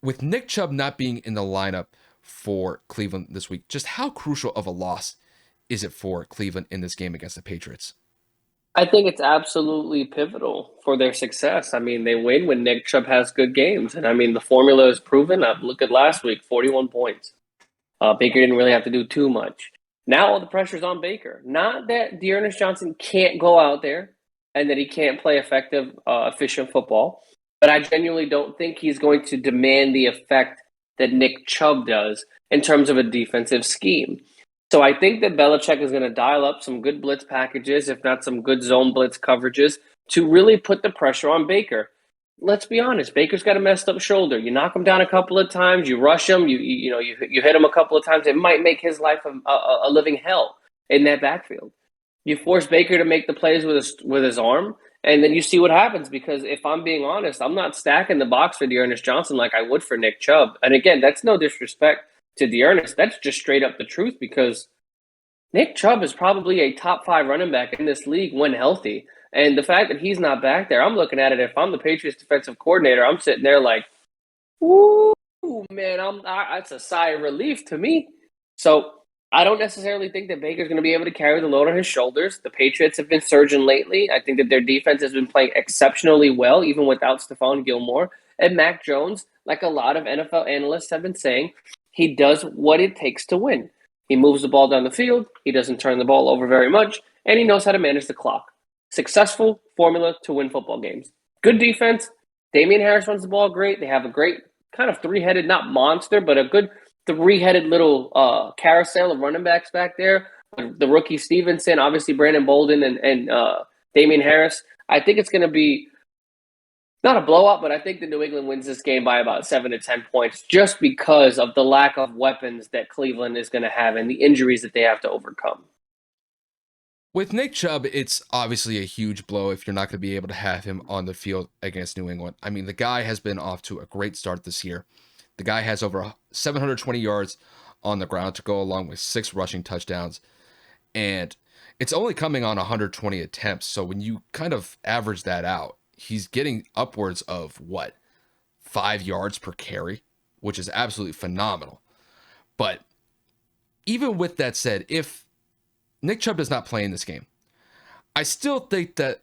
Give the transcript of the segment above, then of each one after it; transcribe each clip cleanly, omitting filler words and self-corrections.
with Nick Chubb not being in the lineup for Cleveland this week, just how crucial of a loss is it for Cleveland in this game against the Patriots? I think it's absolutely pivotal for their success. I mean, they win when Nick Chubb has good games. And I mean, the formula is proven. Look at last week, 41 points. Baker didn't really have to do too much. Now all the pressure's on Baker. Not that Dearness Johnson can't go out there and that he can't play effective, efficient football, but I genuinely don't think he's going to demand the effect that Nick Chubb does in terms of a defensive scheme. So I think that Belichick is going to dial up some good blitz packages, if not some good zone blitz coverages, to really put the pressure on Baker. Let's be honest. Baker's got a messed up shoulder. You knock him down a couple of times, you rush him, you hit him a couple of times. It might make his life a living hell in that backfield. You force Baker to make the plays with his arm, and then you see what happens. Because if I'm being honest, I'm not stacking the box for Dearness Johnson like I would for Nick Chubb. And again, that's no disrespect to Dearness. That's just straight up the truth because Nick Chubb is probably a top 5 running back in this league when healthy. And the fact that he's not back there, I'm looking at it. If I'm the Patriots defensive coordinator, I'm sitting there like, "Ooh, man, that's a sigh of relief to me." So I don't necessarily think that Baker's going to be able to carry the load on his shoulders. The Patriots have been surging lately. I think that their defense has been playing exceptionally well, even without Stephon Gilmore. And Mac Jones, like a lot of NFL analysts have been saying, he does what it takes to win. He moves the ball down the field. He doesn't turn the ball over very much, and he knows how to manage the clock. Successful formula to win football games. Good defense. Damian Harris runs the ball great. They have a great kind of three-headed, not monster, but a good three-headed little carousel of running backs back there. The rookie Stevenson, obviously Brandon Bolden and Damian Harris. I think it's going to be not a blowout, but I think the New England wins this game by about 7 to 10 points just because of the lack of weapons that Cleveland is going to have and the injuries that they have to overcome. With Nick Chubb, it's obviously a huge blow if you're not going to be able to have him on the field against New England. I mean, the guy has been off to a great start this year. The guy has over 720 yards on the ground to go along with 6 rushing touchdowns. And it's only coming on 120 attempts. So when you kind of average that out, he's getting upwards of 5 yards per carry, which is absolutely phenomenal. But even with that said, if Nick Chubb does not play in this game, I still think that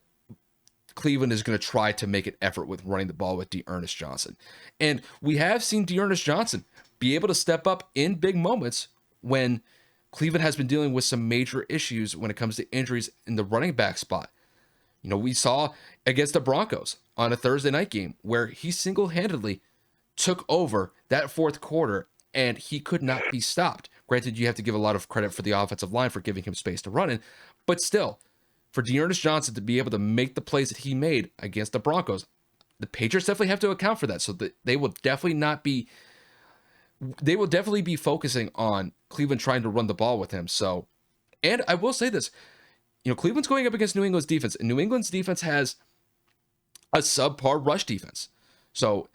Cleveland is going to try to make an effort with running the ball with Dearness Johnson. And we have seen Dearness Johnson be able to step up in big moments when Cleveland has been dealing with some major issues when it comes to injuries in the running back spot. We saw against the Broncos on a Thursday night game where he single-handedly took over that fourth quarter and he could not be stopped. Granted, you have to give a lot of credit for the offensive line for giving him space to run in, but still, for Dearness Johnson to be able to make the plays that he made against the Broncos, the Patriots definitely have to account for that. So that they will definitely be focusing on Cleveland trying to run the ball with him. So, and I will say this, Cleveland's going up against New England's defense, and New England's defense has a subpar rush defense. So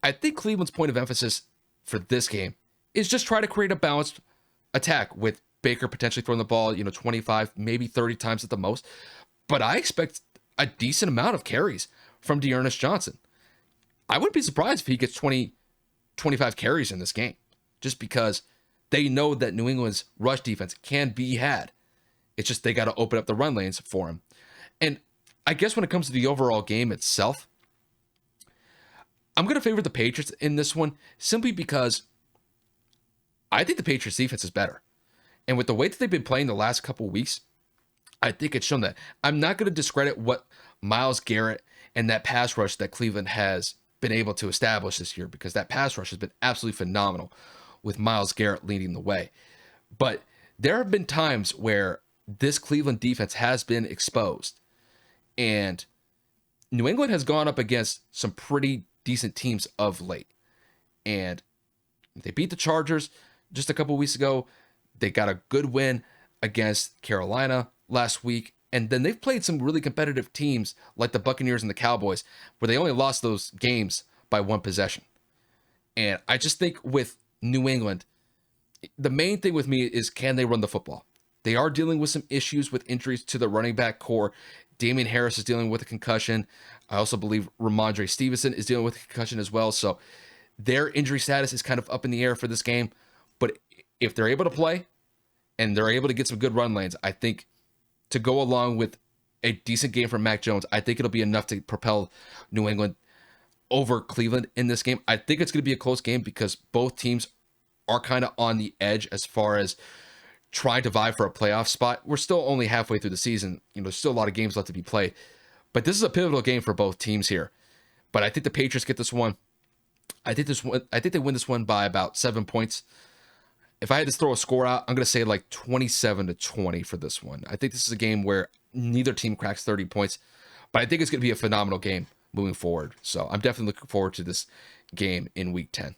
I think Cleveland's point of emphasis for this game is just try to create a balanced attack with Baker potentially throwing the ball, 25, maybe 30 times at the most. But I expect a decent amount of carries from Dearness Johnson. I wouldn't be surprised if he gets 20, 25 carries in this game, just because they know that New England's rush defense can be had. It's just they got to open up the run lanes for him. And I guess when it comes to the overall game itself, I'm going to favor the Patriots in this one simply because I think the Patriots defense is better. And with the way that they've been playing the last couple of weeks, I think it's shown that. I'm not going to discredit what Myles Garrett and that pass rush that Cleveland has been able to establish this year, because that pass rush has been absolutely phenomenal with Myles Garrett leading the way. But there have been times where this Cleveland defense has been exposed. And New England has gone up against some pretty decent teams of late. And they beat the Chargers just a couple weeks ago. They got a good win against Carolina last week. And then they've played some really competitive teams like the Buccaneers and the Cowboys, where they only lost those games by 1 possession. And I just think with New England, the main thing with me is, can they run the football? They are dealing with some issues with injuries to the running back core. Damian Harris is dealing with a concussion. I also believe Ramondre Stevenson is dealing with a concussion as well. So Their injury status is kind of up in the air for this game, but if they're able to play and they're able to get some good run lanes, I think to go along with a decent game from Mac Jones, I think it'll be enough to propel New England over Cleveland in this game. I think it's going to be a close game because both teams are kind of on the edge as far as trying to vie for a playoff spot. We're still only halfway through the season. There's still a lot of games left to be played. But this is a pivotal game for both teams here. But I think the Patriots get this one. I think they win this one by about 7 points. If I had to throw a score out, I'm going to say like 27-20 for this one. I think this is a game where neither team cracks 30 points, but I think it's going to be a phenomenal game moving forward. So I'm definitely looking forward to this game in week 10.